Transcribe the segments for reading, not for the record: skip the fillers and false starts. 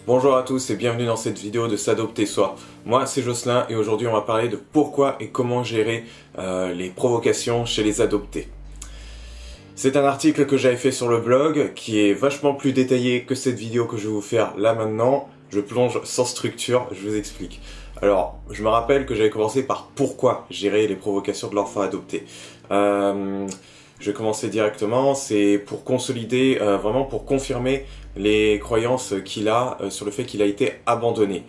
Bonjour à tous et bienvenue dans cette vidéo de s'adopter soi. Moi c'est Jocelyn et aujourd'hui on va parler de pourquoi et comment gérer les provocations chez les adoptés. C'est un article que j'avais fait sur le blog qui est vachement plus détaillé que cette vidéo que je vais vous faire là maintenant. Je plonge sans structure, je vous explique. Alors, je me rappelle que j'avais commencé par pourquoi gérer les provocations de l'enfant adopté. Je vais commencer directement, c'est pour consolider, vraiment pour confirmer les croyances qu'il a sur le fait qu'il a été abandonné.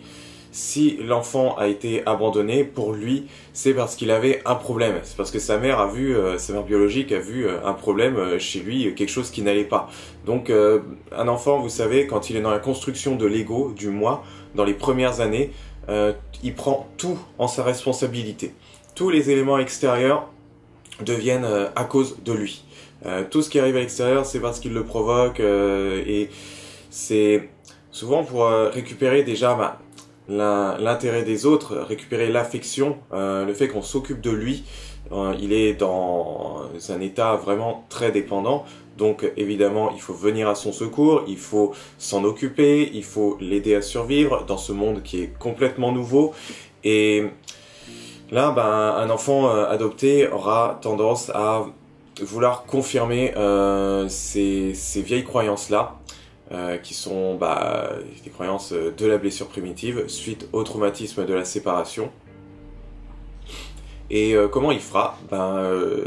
Si l'enfant a été abandonné, pour lui, c'est parce qu'il avait un problème. C'est parce que sa mère biologique a vu un problème chez lui, quelque chose qui n'allait pas. Donc, un enfant, vous savez, quand il est dans la construction de l'ego, du moi, dans les premières années, il prend tout en sa responsabilité. Tous les éléments extérieurs deviennent à cause de lui. Tout ce qui arrive à l'extérieur, c'est parce qu'il le provoque et c'est souvent pour récupérer déjà l'intérêt des autres, récupérer l'affection, le fait qu'on s'occupe de lui. Il est dans un état vraiment très dépendant, donc évidemment il faut venir à son secours, il faut s'en occuper, il faut l'aider à survivre dans ce monde qui est complètement nouveau. Et là, un enfant adopté aura tendance à vouloir confirmer ces vieilles croyances-là, qui sont des croyances de la blessure primitive suite au traumatisme de la séparation. Et comment il fera?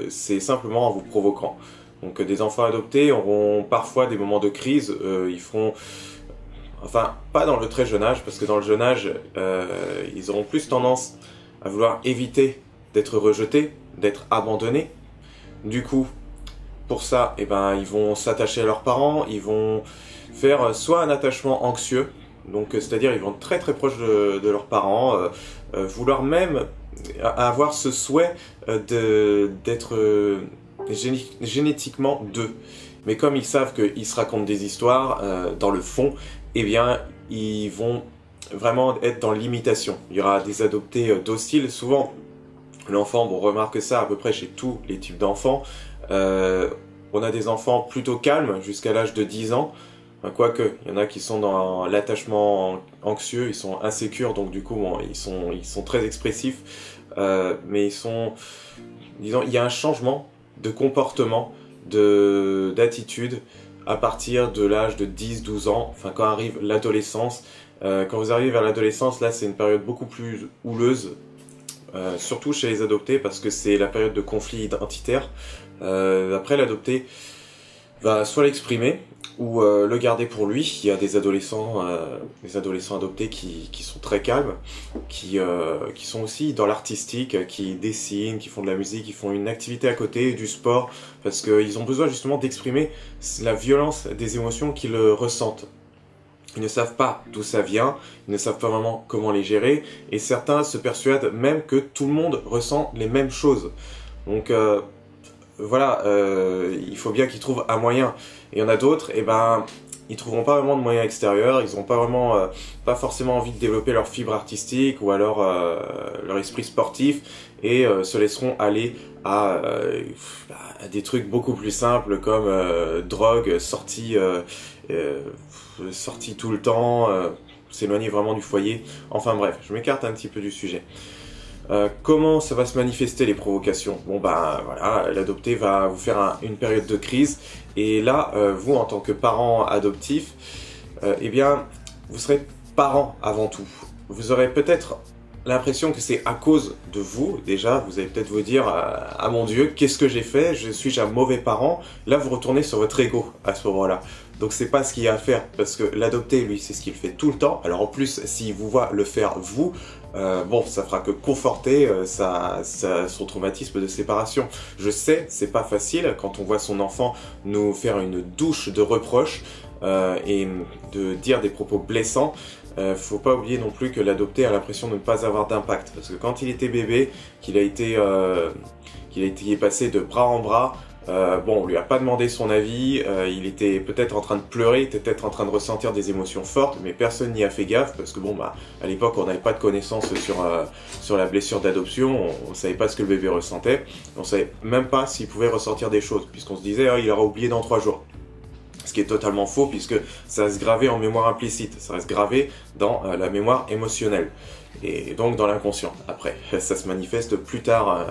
C'est simplement en vous provoquant. Donc des enfants adoptés auront parfois des moments de crise, ils feront... Enfin, pas dans le très jeune âge, parce que dans le jeune âge, ils auront plus tendance à vouloir éviter d'être rejetés, d'être abandonnés. Du coup, pour ça, ils vont s'attacher à leurs parents, ils vont faire soit un attachement anxieux, donc c'est-à-dire ils vont être très très proches de leurs parents, vouloir même avoir ce souhait d'être génétiquement d'eux. Mais comme ils savent qu'ils se racontent des histoires, dans le fond, eh bien, ils vont vraiment être dans l'imitation. Il y aura des adoptés dociles. Souvent, l'enfant, on remarque ça à peu près chez tous les types d'enfants. On a des enfants plutôt calmes jusqu'à l'âge de 10 ans. Quoique, il y en a qui sont dans l'attachement anxieux, ils sont insécures, donc du coup, ils sont très expressifs. Mais disons, il y a un changement de comportement, d'attitude à partir de l'âge de 10-12 ans, enfin quand arrive l'adolescence. Quand vous arrivez vers l'adolescence, là c'est une période beaucoup plus houleuse, surtout chez les adoptés parce que c'est la période de conflit identitaire. Après, l'adopté va soit l'exprimer ou le garder pour lui. Il y a des adolescents adoptés qui sont très calmes, qui sont aussi dans l'artistique, qui dessinent, qui font de la musique, qui font une activité à côté, du sport, parce qu'ils ont besoin justement d'exprimer la violence des émotions qu'ils ressentent. Ils ne savent pas d'où ça vient, ils ne savent pas vraiment comment les gérer, et certains se persuadent même que tout le monde ressent les mêmes choses. Donc voilà, il faut bien qu'ils trouvent un moyen. Et il y en a d'autres, ils trouveront pas vraiment de moyens extérieurs, ils n'ont pas vraiment, pas forcément envie de développer leur fibre artistique ou alors leur esprit sportif et se laisseront aller à des trucs beaucoup plus simples comme drogue, sortie tout le temps, s'éloigner vraiment du foyer. Enfin bref, je m'écarte un petit peu du sujet. Comment ça va se manifester les provocations? Voilà, l'adopté va vous faire une période de crise et là, vous en tant que parent adoptif, vous serez parent avant tout. Vous aurez peut-être l'impression que c'est à cause de vous, déjà, vous allez peut-être vous dire ah mon Dieu, qu'est-ce que j'ai fait? Suis-je un mauvais parent? Là, vous retournez sur votre ego à ce moment-là. Donc c'est pas ce qu'il y a à faire, parce que l'adopté, lui, c'est ce qu'il fait tout le temps. Alors en plus, s'il vous voit le faire vous, ça fera que conforter son traumatisme de séparation. Je sais, c'est pas facile quand on voit son enfant nous faire une douche de reproches et de dire des propos blessants. Faut pas oublier non plus que l'adopté a l'impression de ne pas avoir d'impact, parce que quand il était bébé, qu'il a été passé de bras en bras, on lui a pas demandé son avis, il était peut-être en train de pleurer, il était peut-être en train de ressentir des émotions fortes, mais personne n'y a fait gaffe, parce que à l'époque on n'avait pas de connaissances sur la blessure d'adoption, on savait pas ce que le bébé ressentait, on savait même pas s'il pouvait ressentir des choses, puisqu'on se disait il aura oublié dans 3 jours. Ce qui est totalement faux puisque ça reste gravé en mémoire implicite, ça reste gravé dans la mémoire émotionnelle et donc dans l'inconscient. Après, ça se manifeste plus tard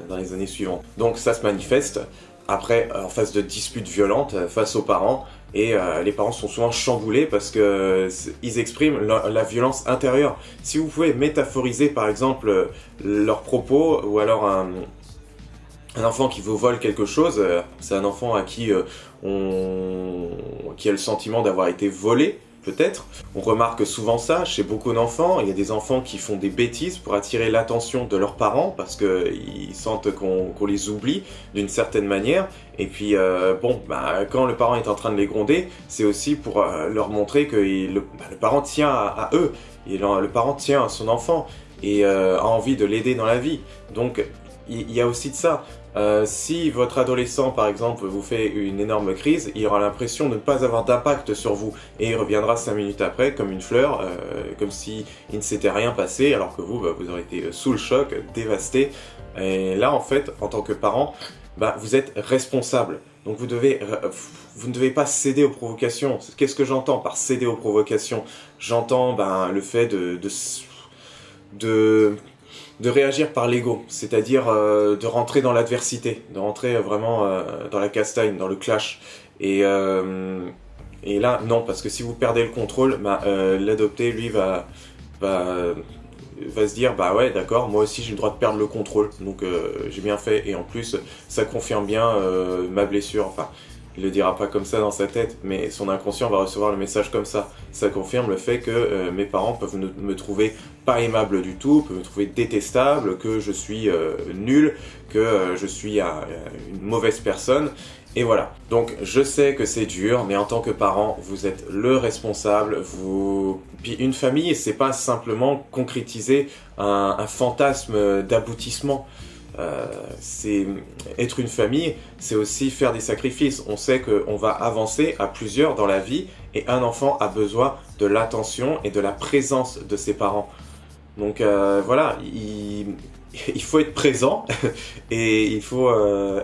dans les années suivantes. Donc ça se manifeste après en phase de disputes violentes face aux parents et les parents sont souvent chamboulés parce que ils expriment la violence intérieure. Si vous pouvez métaphoriser par exemple leurs propos ou alors un enfant qui vous vole quelque chose, c'est un enfant à qui qui a le sentiment d'avoir été volé, peut-être. On remarque souvent ça chez beaucoup d'enfants. Il y a des enfants qui font des bêtises pour attirer l'attention de leurs parents parce qu'ils sentent qu'on les oublie d'une certaine manière. Et puis, quand le parent est en train de les gronder, c'est aussi pour leur montrer que le parent tient à eux. Et le parent tient à son enfant et a envie de l'aider dans la vie. Donc, il y a aussi de ça. Si votre adolescent, par exemple, vous fait une énorme crise, il aura l'impression de ne pas avoir d'impact sur vous. Et il reviendra 5 minutes après, comme une fleur, comme si il ne s'était rien passé, alors que vous, vous aurez été sous le choc, dévasté. Et là, en fait, en tant que parent, vous êtes responsable. Donc vous ne devez pas céder aux provocations. Qu'est-ce que j'entends par céder aux provocations? J'entends le fait de réagir par l'ego, c'est-à-dire de rentrer dans l'adversité, de rentrer vraiment dans la castagne, dans le clash. Et là, non, parce que si vous perdez le contrôle, l'adopté, lui, va se dire, ouais, d'accord, moi aussi j'ai le droit de perdre le contrôle, donc j'ai bien fait, et en plus, ça confirme bien ma blessure, enfin, il le dira pas comme ça dans sa tête, mais son inconscient va recevoir le message comme ça. Ça confirme le fait que mes parents peuvent me trouver pas aimable du tout, peuvent me trouver détestable, que je suis nul, que je suis une mauvaise personne. Et voilà. Donc je sais que c'est dur, mais en tant que parent, vous êtes le responsable. Puis une famille, c'est pas simplement concrétiser un fantasme d'aboutissement. Être une famille, c'est aussi faire des sacrifices. On sait qu'on va avancer à plusieurs dans la vie et un enfant a besoin de l'attention et de la présence de ses parents. Donc voilà, il faut être présent et il faut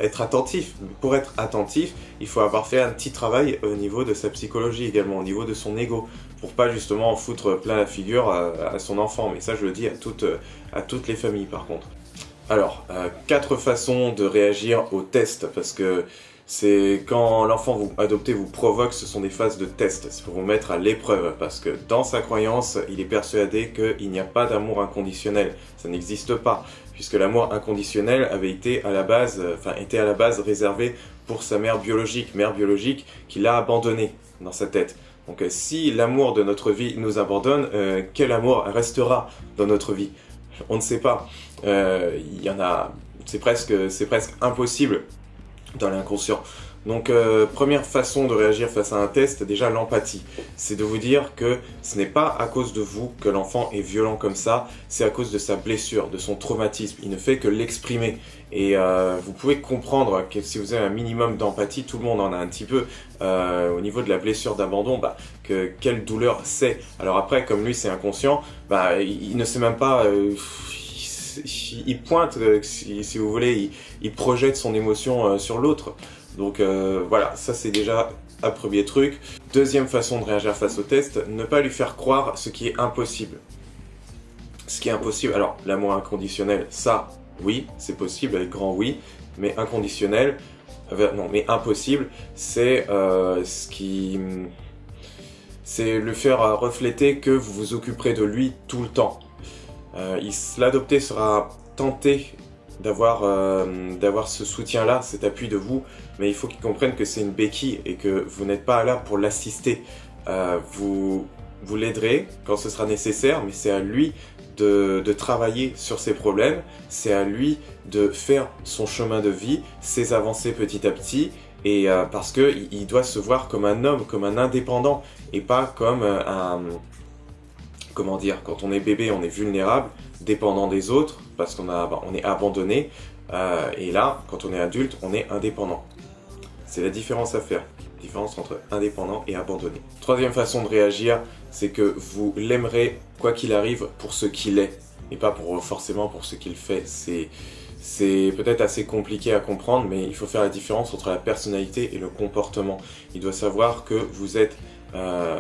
être attentif. Pour être attentif, il faut avoir fait un petit travail au niveau de sa psychologie également, au niveau de son ego, pour pas justement en foutre plein la figure à son enfant. Mais ça, je le dis à toutes les familles par contre. Alors, 4 façons de réagir au test, parce que c'est quand l'enfant adopté vous provoque, ce sont des phases de test, c'est pour vous mettre à l'épreuve, parce que dans sa croyance, il est persuadé qu'il n'y a pas d'amour inconditionnel, ça n'existe pas, puisque l'amour inconditionnel était à la base réservé pour sa mère biologique qui l'a abandonné dans sa tête. Donc si l'amour de notre vie nous abandonne, quel amour restera dans notre vie? On ne sait pas. C'est presque impossible dans l'inconscient. Donc première façon de réagir face à un test, déjà l'empathie. C'est de vous dire que ce n'est pas à cause de vous que l'enfant est violent comme ça, c'est à cause de sa blessure, de son traumatisme. Il ne fait que l'exprimer. Et vous pouvez comprendre que si vous avez un minimum d'empathie, tout le monde en a un petit peu, au niveau de la blessure d'abandon, quelle douleur c'est. Alors après, comme lui c'est inconscient, il ne sait même pas... il pointe, si vous voulez, il projette son émotion sur l'autre. Donc voilà, ça c'est déjà un premier truc. Deuxième façon de réagir face au test, ne pas lui faire croire ce qui est impossible. Ce qui est impossible, alors l'amour inconditionnel, ça, oui, c'est possible avec grand oui, mais inconditionnel, non, mais impossible, c'est c'est le faire refléter que vous vous occuperez de lui tout le temps. L'adopté sera tenté d'avoir ce soutien-là, cet appui de vous, mais il faut qu'il comprenne que c'est une béquille et que vous n'êtes pas là pour l'assister. Vous l'aiderez quand ce sera nécessaire, mais c'est à lui de travailler sur ses problèmes, c'est à lui de faire son chemin de vie, ses avancées petit à petit, et parce qu'il doit se voir comme un homme, comme un indépendant, et pas comme comment dire, quand on est bébé, on est vulnérable, dépendant des autres, parce on est abandonné, et là, quand on est adulte, on est indépendant. C'est la différence à faire, la différence entre indépendant et abandonné. Troisième façon de réagir, c'est que vous l'aimerez, quoi qu'il arrive, pour ce qu'il est, et pas forcément pour ce qu'il fait. C'est peut-être assez compliqué à comprendre, mais il faut faire la différence entre la personnalité et le comportement. Il doit savoir que vous êtes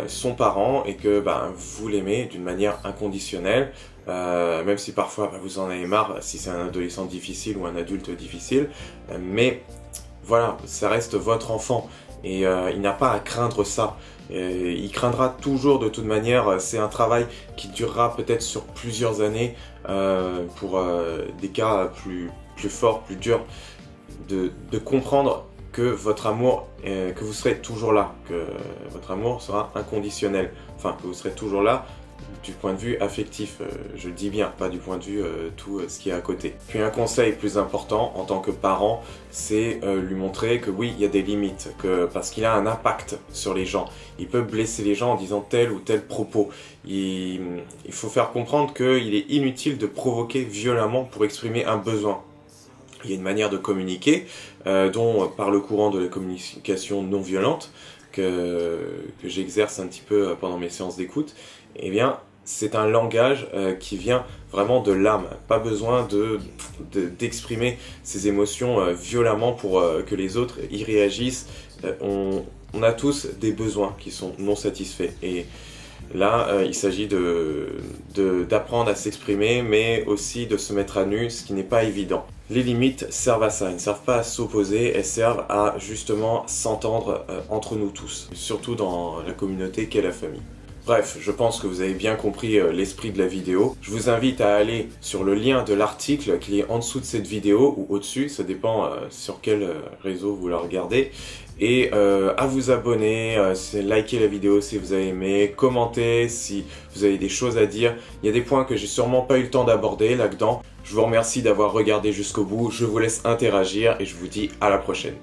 son parent et que vous l'aimez d'une manière inconditionnelle, même si parfois vous en avez marre si c'est un adolescent difficile ou un adulte difficile, mais voilà, ça reste votre enfant et il n'a pas à craindre ça. Il craindra toujours de toute manière, c'est un travail qui durera peut-être sur plusieurs années pour des cas plus forts, plus durs, de comprendre que votre amour, que vous serez toujours là, que votre amour sera inconditionnel, enfin que vous serez toujours là du point de vue affectif, je le dis bien, pas du point de vue tout ce qui est à côté. Puis un conseil plus important en tant que parent, c'est lui montrer que oui, il y a des limites, parce qu'il a un impact sur les gens. Il peut blesser les gens en disant tel ou tel propos. Il faut faire comprendre qu'il est inutile de provoquer violemment pour exprimer un besoin. Il y a une manière de communiquer, dont par le courant de la communication non violente, que j'exerce un petit peu pendant mes séances d'écoute, eh bien, c'est un langage qui vient vraiment de l'âme. Pas besoin d'exprimer ses émotions violemment pour que les autres y réagissent. On a tous des besoins qui sont non satisfaits. Et là, il s'agit d'apprendre à s'exprimer, mais aussi de se mettre à nu, ce qui n'est pas évident. Les limites servent à ça, elles ne servent pas à s'opposer, elles servent à justement s'entendre entre nous tous, surtout dans la communauté qu'est la famille. Bref, je pense que vous avez bien compris l'esprit de la vidéo. Je vous invite à aller sur le lien de l'article qui est en dessous de cette vidéo ou au-dessus, ça dépend sur quel réseau vous la regardez. Et à vous abonner, liker la vidéo si vous avez aimé, commenter si vous avez des choses à dire. Il y a des points que j'ai sûrement pas eu le temps d'aborder là-dedans. Je vous remercie d'avoir regardé jusqu'au bout, je vous laisse interagir et je vous dis à la prochaine.